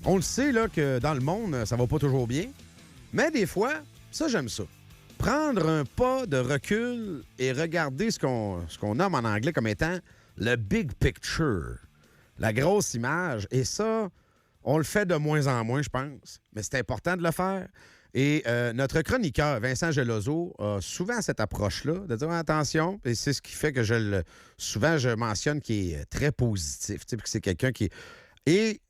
On le sait là, que dans le monde, ça va pas toujours bien. Mais des fois, ça, j'aime ça. Prendre un pas de recul et regarder ce qu'on nomme en anglais comme étant le big picture, la grosse image. Et ça, on le fait de moins en moins, je pense. Mais c'est important de le faire. Et notre chroniqueur, Vincent Gelozo, a souvent cette approche-là, de dire attention, et c'est ce qui fait que souvent je mentionne qu'il est très positif, que c'est quelqu'un qui... Et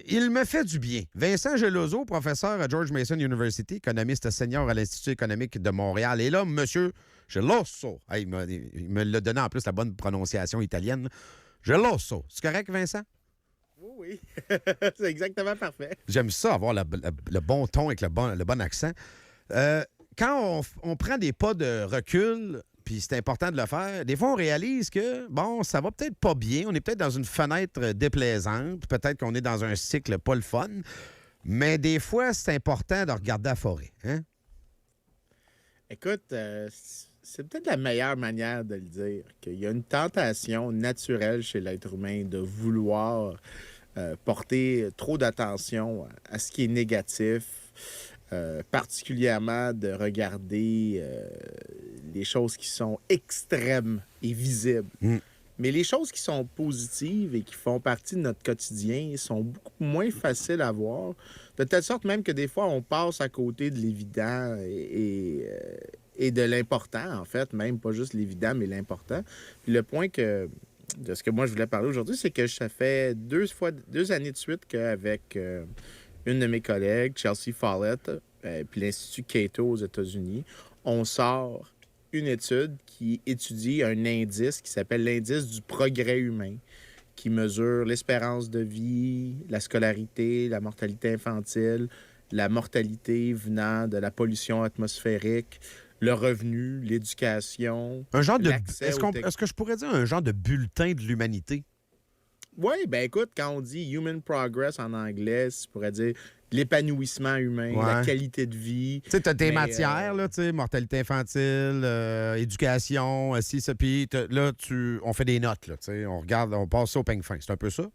il me fait du bien. Vincent Gelozo, professeur à George Mason University, économiste senior à l'Institut économique de Montréal. Et là, monsieur Gelozo, il me l'a donné en plus la bonne prononciation italienne. Gelozo. C'est correct, Vincent? Oui, c'est exactement parfait. J'aime ça, avoir le bon ton avec le bon accent. Quand on prend des pas de recul, puis c'est important de le faire, des fois, on réalise que, bon, ça va peut-être pas bien. On est peut-être dans une fenêtre déplaisante. Peut-être qu'on est dans un cycle pas le fun. Mais des fois, c'est important de regarder la forêt. Hein? Écoute, c'est peut-être la meilleure manière de le dire, qu'il y a une tentation naturelle chez l'être humain de vouloir porter trop d'attention à ce qui est négatif, particulièrement de regarder les choses qui sont extrêmes et visibles. Mais les choses qui sont positives et qui font partie de notre quotidien sont beaucoup moins faciles à voir, de telle sorte même que des fois, on passe à côté de l'évident et de l'important, en fait, même pas juste l'évident, mais l'important. Puis le point de ce que moi je voulais parler aujourd'hui, c'est que ça fait 2 années de suite qu'avec une de mes collègues, Chelsea Follett, puis l'Institut Cato aux États-Unis, on sort une étude qui étudie un indice qui s'appelle l'indice du progrès humain, qui mesure l'espérance de vie, la scolarité, la mortalité infantile, la mortalité venant de la pollution atmosphérique, le revenu, l'éducation, Un genre de... l'accès Est-ce que je pourrais dire un genre de bulletin de l'humanité? Oui, ben écoute, quand on dit human progress en anglais, tu pourrais dire l'épanouissement humain, la qualité de vie. Tu sais, t'as tes matières, là, tu sais, mortalité infantile, éducation, si, ça, puis là, on fait des notes, là, tu sais, on regarde, on passe ça au peigne fin. C'est un peu ça?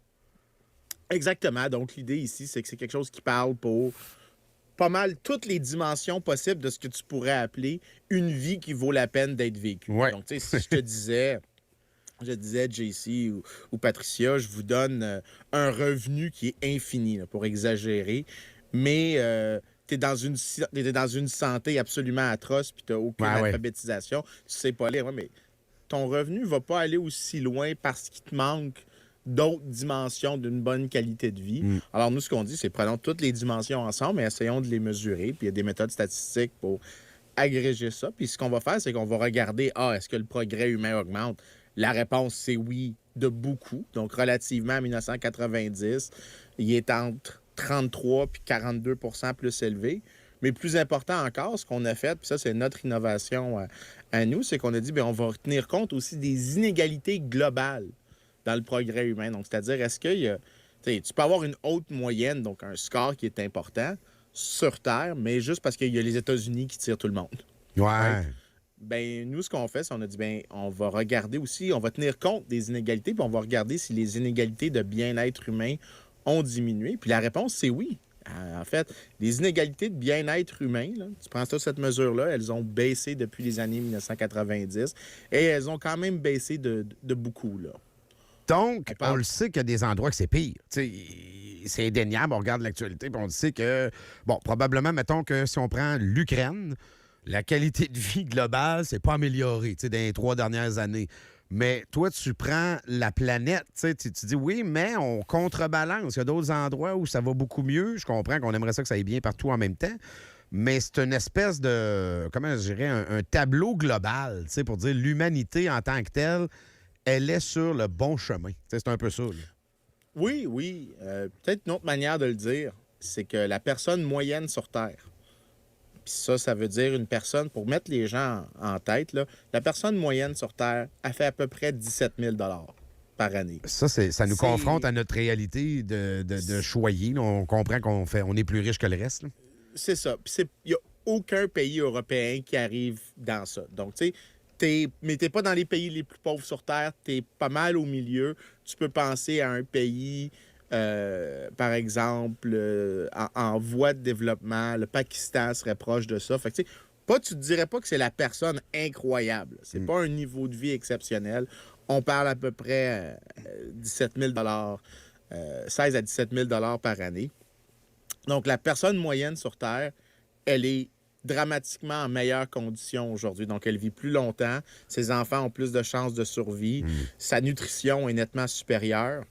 Exactement. Donc, l'idée ici, c'est que c'est quelque chose qui parle pour pas mal toutes les dimensions possibles de ce que tu pourrais appeler une vie qui vaut la peine d'être vécue. Ouais. Donc, tu sais, si je disais, JC ou Patricia, je vous donne un revenu qui est infini, là, pour exagérer, mais t'es dans une santé absolument atroce, puis t'as aucune alphabétisation, tu sais pas lire, mais ton revenu va pas aller aussi loin parce qu'il te manque d'autres dimensions d'une bonne qualité de vie. Alors, nous, ce qu'on dit, c'est prenons toutes les dimensions ensemble et essayons de les mesurer, puis il y a des méthodes statistiques pour agréger ça, puis ce qu'on va faire, c'est qu'on va regarder, est-ce que le progrès humain augmente? La réponse, c'est oui, de beaucoup. Donc, relativement à 1990, il est entre 33 puis 42 % plus élevé. Mais plus important encore, ce qu'on a fait, puis ça, c'est notre innovation à nous, c'est qu'on a dit, bien, on va tenir compte aussi des inégalités globales dans le progrès humain. Donc, c'est-à-dire, est-ce qu'il y a... Tu peux avoir une haute moyenne, donc un score qui est important sur Terre, mais juste parce qu'il y a les États-Unis qui tirent tout le monde. Ouais. Ben nous, ce qu'on fait, c'est qu'on a dit, ben on va regarder aussi, on va tenir compte des inégalités, puis on va regarder si les inégalités de bien-être humain ont diminué. Puis la réponse, c'est oui. En fait, les inégalités de bien-être humain, là, tu prends ça, cette mesure-là, elles ont baissé depuis les années 1990 et elles ont quand même baissé de beaucoup, là. Donc, on le sait qu'il y a des endroits que c'est pire. T'sais, c'est indéniable, on regarde l'actualité, puis on le sait que, bon, probablement, mettons que si on prend l'Ukraine, la qualité de vie globale, c'est pas amélioré, dans les 3 dernières années. Mais toi, tu prends la planète, tu dis oui, mais on contrebalance. Il y a d'autres endroits où ça va beaucoup mieux. Je comprends qu'on aimerait ça que ça aille bien partout en même temps. Mais c'est une espèce de, comment je dirais, un tableau global, pour dire l'humanité en tant que telle, elle est sur le bon chemin. C'est un peu ça. Là. Oui. Peut-être une autre manière de le dire, c'est que la personne moyenne sur Terre, puis ça veut dire une personne, pour mettre les gens en tête, là, la personne moyenne sur Terre a fait à peu près 17 000 par année. Ça nous confronte à notre réalité de choyer. Là. On comprend on est plus riche que le reste. Là. C'est ça. Puis il n'y a aucun pays européen qui arrive dans ça. Donc, tu sais, mais t'es pas dans les pays les plus pauvres sur Terre, t'es pas mal au milieu. Tu peux penser à un pays par exemple, en voie de développement, le Pakistan serait proche de ça. Fait que, tu sais, tu te dirais pas que c'est la personne incroyable. C'est pas un niveau de vie exceptionnel. On parle à peu près 17 000 16 à 17 000 par année. Donc, la personne moyenne sur Terre, elle est dramatiquement en meilleures conditions aujourd'hui. Donc, elle vit plus longtemps. Ses enfants ont plus de chances de survie. Sa nutrition est nettement supérieure.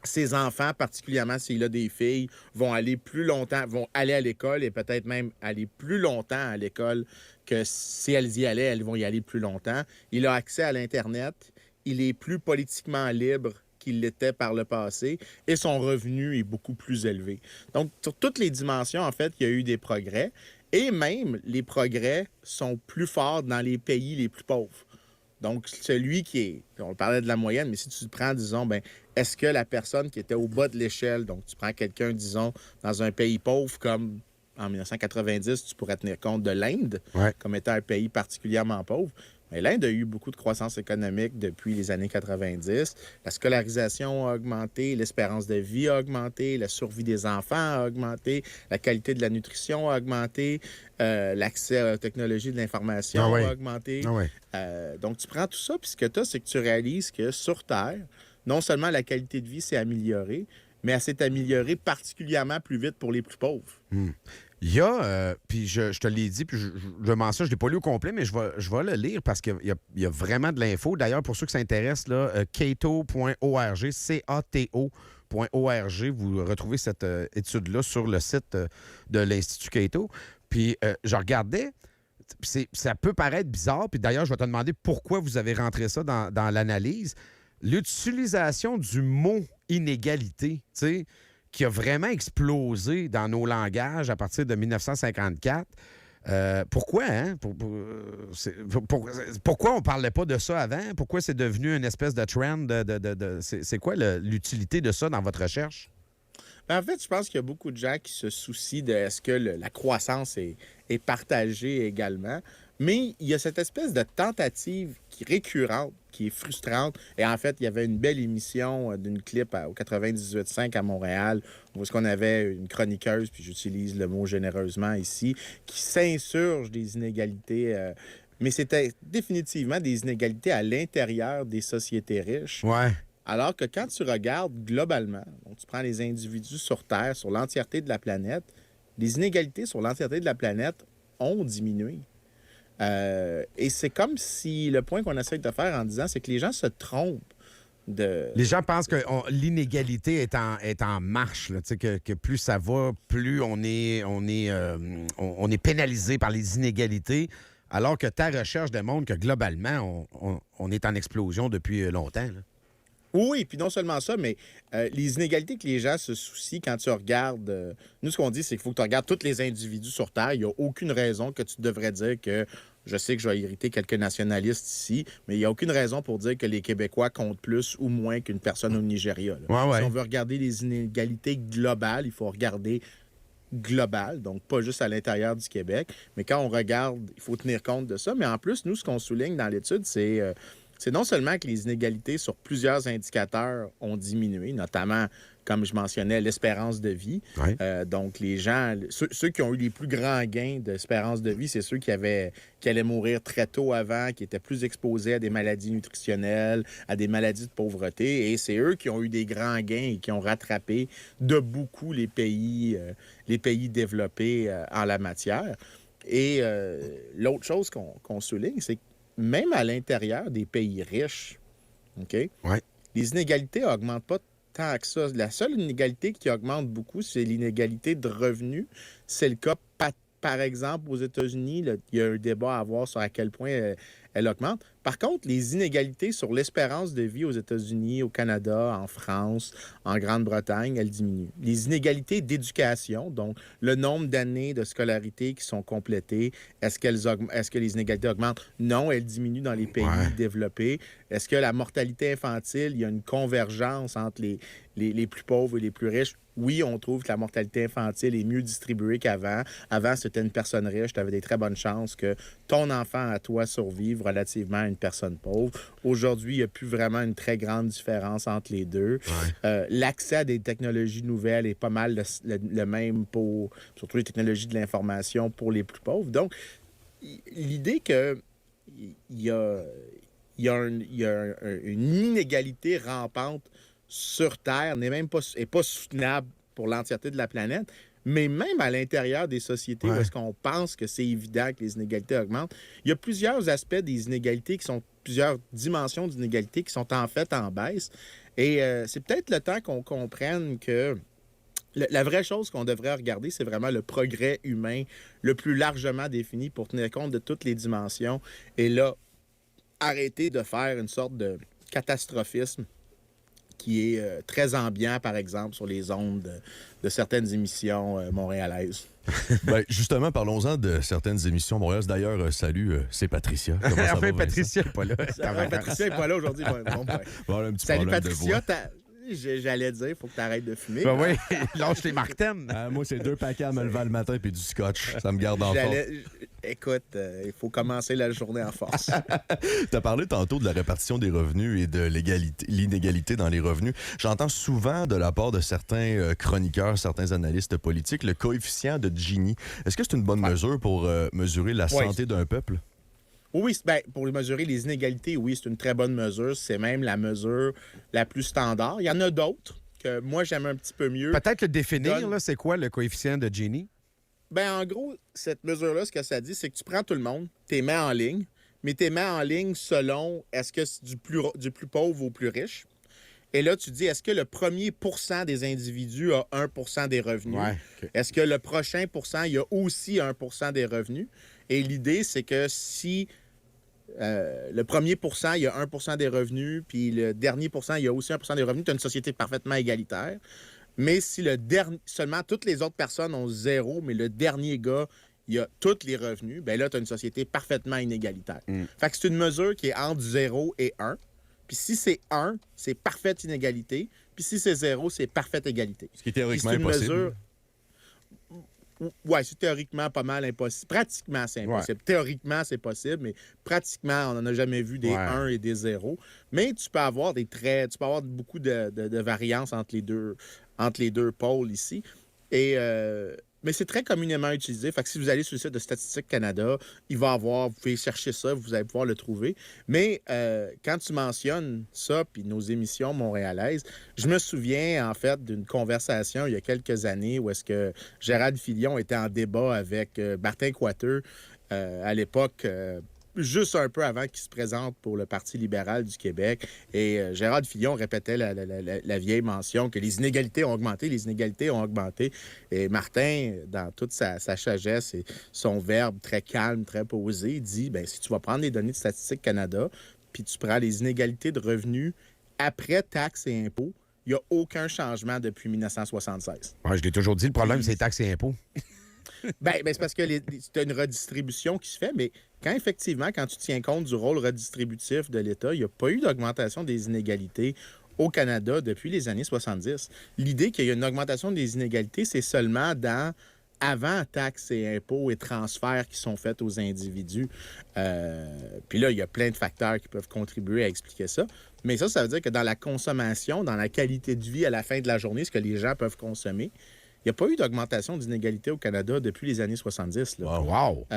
Ses enfants, particulièrement s'il a des filles, vont aller plus longtemps, vont aller à l'école et peut-être même aller plus longtemps à l'école que si elles y allaient, elles vont y aller plus longtemps. Il a accès à l'Internet. Il est plus politiquement libre qu'il l'était par le passé et son revenu est beaucoup plus élevé. Donc, sur toutes les dimensions, en fait, il y a eu des progrès et même les progrès sont plus forts dans les pays les plus pauvres. Donc, celui qui est, on parlait de la moyenne, mais si tu prends, disons, ben, est-ce que la personne qui était au bas de l'échelle, donc tu prends quelqu'un, disons, dans un pays pauvre comme en 1990, tu pourrais tenir compte de l'Inde comme étant un pays particulièrement pauvre. Mais l'Inde a eu beaucoup de croissance économique depuis les années 90. La scolarisation a augmenté, l'espérance de vie a augmenté, la survie des enfants a augmenté, la qualité de la nutrition a augmenté, l'accès à la technologie de l'information a augmenté. Donc, tu prends tout ça, puis ce que tu as, c'est que tu réalises que sur Terre, non seulement la qualité de vie s'est améliorée, mais elle s'est améliorée particulièrement plus vite pour les plus pauvres. Il y a, puis je te l'ai dit, puis je mentionne, je ne l'ai pas lu au complet, mais je vais le lire parce qu'il y a vraiment de l'info. D'ailleurs, pour ceux qui s'intéressent, là, cato.org, cato.org, vous retrouvez cette étude-là sur le site de l'Institut Cato. Puis je regardais, ça peut paraître bizarre, puis d'ailleurs, je vais te demander pourquoi vous avez rentré ça dans l'analyse. L'utilisation du mot inégalité, tu sais, qui a vraiment explosé dans nos langages à partir de 1954. Pourquoi, hein? Pourquoi on ne parlait pas de ça avant? Pourquoi c'est devenu une espèce de trend? C'est quoi l'utilité de ça dans votre recherche? En fait, je pense qu'il y a beaucoup de gens qui se soucient de est-ce que la croissance est partagée également. Mais il y a cette espèce de tentative qui est récurrente, qui est frustrante. Et en fait, il y avait une belle émission d'une clip au 98.5 à Montréal, où on avait une chroniqueuse, puis j'utilise le mot généreusement ici, qui s'insurge des inégalités. Mais c'était définitivement des inégalités à l'intérieur des sociétés riches. Ouais. Alors que quand tu regardes globalement, donc tu prends les individus sur Terre, sur l'entièreté de la planète, les inégalités sur l'entièreté de la planète ont diminué. Et c'est comme si le point qu'on essaie de faire en disant, c'est que les gens se trompent. Les gens pensent que l'inégalité est en marche, là, que plus ça va, plus on est pénalisé par les inégalités, alors que ta recherche démontre que globalement, on est en explosion depuis longtemps. Là. Oui, puis non seulement ça, mais les inégalités que les gens se soucient quand tu regardes... nous, ce qu'on dit, c'est qu'il faut que tu regardes tous les individus sur Terre. Il n'y a aucune raison que tu devrais dire que... Je sais que je vais irriter quelques nationalistes ici, mais il n'y a aucune raison pour dire que les Québécois comptent plus ou moins qu'une personne au Nigeria. Si on veut regarder les inégalités globales, il faut regarder global, donc pas juste à l'intérieur du Québec. Mais quand on regarde, il faut tenir compte de ça. Mais en plus, nous, ce qu'on souligne dans l'étude, c'est non seulement que les inégalités sur plusieurs indicateurs ont diminué, notamment, comme je mentionnais, l'espérance de vie. Donc, les gens, ceux qui ont eu les plus grands gains d'espérance de vie, c'est ceux qui allaient mourir très tôt avant, qui étaient plus exposés à des maladies nutritionnelles, à des maladies de pauvreté. Et c'est eux qui ont eu des grands gains et qui ont rattrapé de beaucoup les pays développés en la matière. Et l'autre chose qu'on souligne, c'est que même à l'intérieur des pays riches, les inégalités n'augmentent pas tant que ça. La seule inégalité qui augmente beaucoup, c'est l'inégalité de revenus. C'est le cas, par exemple, aux États-Unis. Là, il y a un débat à avoir sur à quel point elle augmente. Par contre, les inégalités sur l'espérance de vie aux États-Unis, au Canada, en France, en Grande-Bretagne, elles diminuent. Les inégalités d'éducation, donc le nombre d'années de scolarité qui sont complétées, est-ce que les inégalités augmentent? Non, elles diminuent dans les pays développés. Est-ce que la mortalité infantile, il y a une convergence entre les plus pauvres et les plus riches? Oui, on trouve que la mortalité infantile est mieux distribuée qu'avant. Avant, c'était une personne riche, tu avais des très bonnes chances que ton enfant à toi survive relativement à une personne pauvre. Aujourd'hui, il n'y a plus vraiment une très grande différence entre les deux. Ouais. L'accès à des technologies nouvelles est pas mal le même pour, surtout les technologies de l'information pour les plus pauvres. Donc, l'idée que il y a, une inégalité rampante sur Terre n'est pas soutenable pour l'entièreté de la planète, mais même à l'intérieur des sociétés où est-ce qu'on pense que c'est évident que les inégalités augmentent, il y a plusieurs aspects des inégalités plusieurs dimensions d'inégalités qui sont en fait en baisse. Et c'est peut-être le temps qu'on comprenne que la vraie chose qu'on devrait regarder, c'est vraiment le progrès humain le plus largement défini pour tenir compte de toutes les dimensions. Et là, arrêter de faire une sorte de catastrophisme qui est très ambiant, par exemple, sur les ondes de certaines émissions montréalaises. Ben, justement, parlons-en de certaines émissions montréalaises. D'ailleurs, salut, c'est Patricia. Comment ça va, Patricia n'est pas là. Patricia n'est pas là aujourd'hui. Bon, un petit salut, problème de Patricia. voix. J'allais dire, il faut que tu arrêtes de fumer. Ben oui, lâche les martaines. Moi, c'est 2 paquets à me lever le matin puis du scotch. Ça me garde en forme. Écoute, il faut commencer la journée en force. Tu as parlé tantôt de la répartition des revenus et de l'inégalité dans les revenus. J'entends souvent de la part de certains chroniqueurs, certains analystes politiques, le coefficient de Gini. Est-ce que c'est une bonne mesure pour mesurer la santé d'un peuple? Oui, ben, pour mesurer les inégalités, oui, c'est une très bonne mesure. C'est même la mesure la plus standard. Il y en a d'autres que moi, j'aime un petit peu mieux. Peut-être le définir, là, c'est quoi le coefficient de Gini? Ben, en gros, cette mesure-là, ce que ça dit, c'est que tu prends tout le monde, tu les mets en ligne, mais tu les mets en ligne selon est-ce que c'est du plus pauvre au plus riche. Et là, tu dis, est-ce que le premier pourcent des individus a 1 % des revenus? Ouais, okay. Est-ce que le prochain pourcent, il y a aussi 1 % des revenus? Et l'idée, c'est que si le premier pourcent, il y a 1 % des revenus, puis le dernier pourcent, il y a aussi 1 % des revenus, tu as une société parfaitement égalitaire. Mais si seulement toutes les autres personnes ont 0, mais le dernier gars, il a tous les revenus, bien là, tu as une société parfaitement inégalitaire. Fait que c'est une mesure qui est entre 0 et 1. Puis si c'est 1, c'est parfaite inégalité. Puis si c'est 0, c'est parfaite égalité. Ce qui est théoriquement impossible. Oui, c'est théoriquement pas mal impossible. Pratiquement, c'est impossible. Ouais. Théoriquement, c'est possible, mais pratiquement, on n'en a jamais vu des 1 et des 0. Mais tu peux avoir des traits, tu peux avoir beaucoup de variances entre les deux pôles ici. Mais c'est très communément utilisé. Fait que si vous allez sur le site de Statistique Canada, vous pouvez chercher ça, vous allez pouvoir le trouver. Mais quand tu mentionnes ça, puis nos émissions montréalaises, je me souviens, en fait, d'une conversation il y a quelques années où est-ce que Gérald Filion était en débat avec Martin Coiteux à l'époque, juste un peu avant qu'il se présente pour le Parti libéral du Québec. Et Gérald Filion répétait la vieille mention que les inégalités ont augmenté, les inégalités ont augmenté. Et Martin, dans toute sa sagesse et son verbe très calme, très posé, dit, bien, si tu vas prendre les données de Statistique Canada, puis tu prends les inégalités de revenus après taxes et impôts, il n'y a aucun changement depuis 1976. Ouais, je l'ai toujours dit, le problème, c'est taxes et impôts. Ben, c'est parce que c'est une redistribution qui se fait, mais quand tu tiens compte du rôle redistributif de l'État, il n'y a pas eu d'augmentation des inégalités au Canada depuis les années 70. L'idée qu'il y a une augmentation des inégalités, c'est seulement avant taxes et impôts et transferts qui sont faits aux individus. Puis là, il y a plein de facteurs qui peuvent contribuer à expliquer ça. Mais ça veut dire que dans la consommation, dans la qualité de vie à la fin de la journée, ce que les gens peuvent consommer, il n'y a pas eu d'augmentation d'inégalité au Canada depuis les années 70. Là. Wow!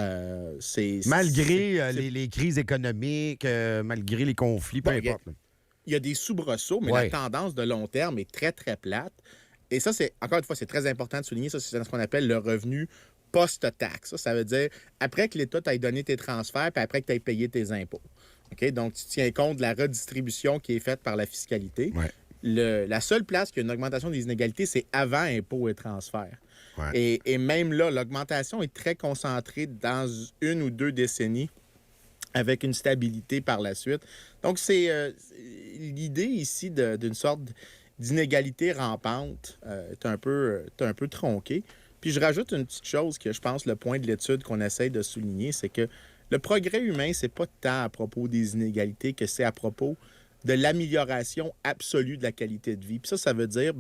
Malgré les crises économiques, malgré les conflits, peu importe. Il y a des soubresauts, mais la tendance de long terme est très, très plate. Et ça, encore une fois, c'est très important de souligner. Ça, c'est ce qu'on appelle le revenu post-taxe. Ça veut dire après que l'État t'aille donné tes transferts puis après que tu aies payé tes impôts. Okay? Donc, tu tiens compte de la redistribution qui est faite par la fiscalité. Ouais. La seule place qu'il y a une augmentation des inégalités, c'est avant impôts et transferts. Ouais. Et même là, l'augmentation est très concentrée dans 1 ou 2 décennies avec une stabilité par la suite. Donc, c'est l'idée ici d'une sorte d'inégalité rampante est un peu tronquée. Puis je rajoute une petite chose que je pense le point de l'étude qu'on essaie de souligner, c'est que le progrès humain, c'est pas tant à propos des inégalités que c'est à propos de l'amélioration absolue de la qualité de vie. Puis ça veut dire,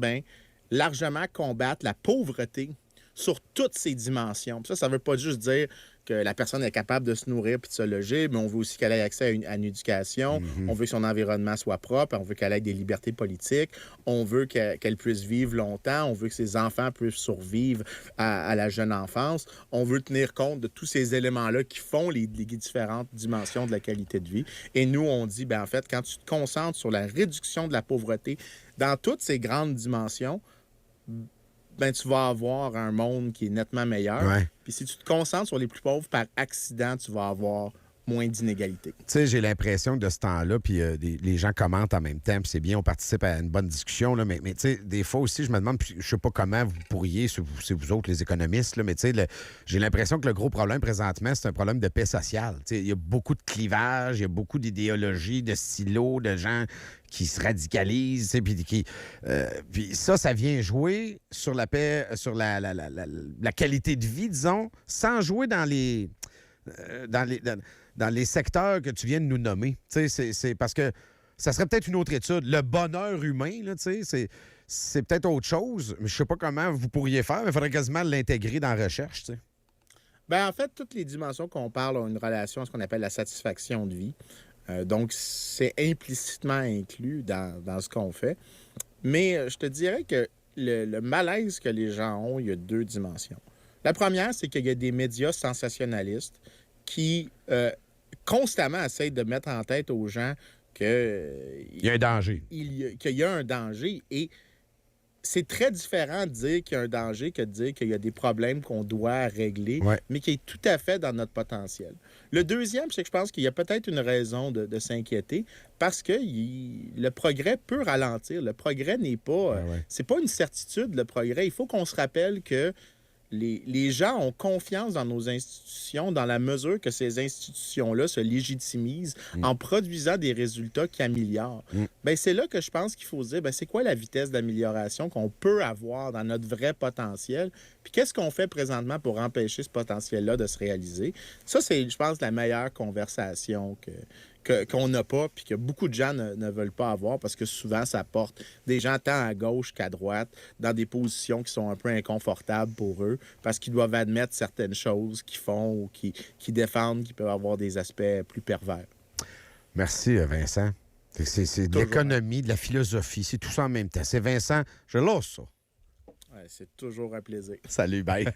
largement combattre la pauvreté sur toutes ses dimensions. Puis ça ne veut pas juste dire que la personne est capable de se nourrir puis de se loger, mais on veut aussi qu'elle ait accès à une éducation, on veut que son environnement soit propre, on veut qu'elle ait des libertés politiques, on veut qu'elle puisse vivre longtemps, on veut que ses enfants puissent survivre à la jeune enfance, on veut tenir compte de tous ces éléments-là qui font les différentes dimensions de la qualité de vie. Et nous, on dit, en fait, quand tu te concentres sur la réduction de la pauvreté dans toutes ces grandes dimensions, tu vas avoir un monde qui est nettement meilleur. Ouais. Puis si tu te concentres sur les plus pauvres, par accident, tu vas avoir moins d'inégalités. Tu sais, j'ai l'impression que de ce temps-là, puis les gens commentent en même temps, puis c'est bien, on participe à une bonne discussion, là, mais tu sais, des fois aussi, je me demande, puis je sais pas comment vous pourriez, c'est vous autres, les économistes, là, mais tu sais, j'ai l'impression que le gros problème présentement, c'est un problème de paix sociale. Tu sais, il y a beaucoup de clivages, il y a beaucoup d'idéologies, de silos, de gens qui se radicalisent, puis ça vient jouer sur la paix, sur la qualité de vie, disons, sans jouer dans les secteurs que tu viens de nous nommer. C'est parce que ça serait peut-être une autre étude. Le bonheur humain, là, c'est peut-être autre chose, mais je sais pas comment vous pourriez faire, mais il faudrait quasiment l'intégrer dans la recherche. T'sais. En fait, toutes les dimensions qu'on parle ont une relation à ce qu'on appelle la satisfaction de vie. Donc, c'est implicitement inclus dans ce qu'on fait. Mais je te dirais que le malaise que les gens ont, il y a deux dimensions. La première, c'est qu'il y a des médias sensationnalistes qui constamment essayent de mettre en tête aux gens il y a un danger. Qu'il y a un danger. Et c'est très différent de dire qu'il y a un danger que de dire qu'il y a des problèmes qu'on doit régler, mais qui est tout à fait dans notre potentiel. Le deuxième, c'est que je pense qu'il y a peut-être une raison de s'inquiéter parce que le progrès peut ralentir. Le progrès n'est pas... c'est pas une certitude, le progrès. Il faut qu'on se rappelle que les gens ont confiance dans nos institutions dans la mesure que ces institutions-là se légitimisent en produisant des résultats qui améliorent. C'est là que je pense qu'il faut se dire, c'est quoi la vitesse d'amélioration qu'on peut avoir dans notre vrai potentiel? Puis qu'est-ce qu'on fait présentement pour empêcher ce potentiel-là de se réaliser? Ça, c'est, je pense, la meilleure conversation qu'on n'a pas, puis que beaucoup de gens ne veulent pas avoir, parce que souvent, ça porte des gens tant à gauche qu'à droite dans des positions qui sont un peu inconfortables pour eux, parce qu'ils doivent admettre certaines choses qu'ils font ou qui défendent, qui peuvent avoir des aspects plus pervers. Merci, Vincent. C'est de l'économie, de la philosophie, c'est tout ça en même temps. C'est Vincent, je lâche ça. C'est toujours un plaisir. Salut, bye.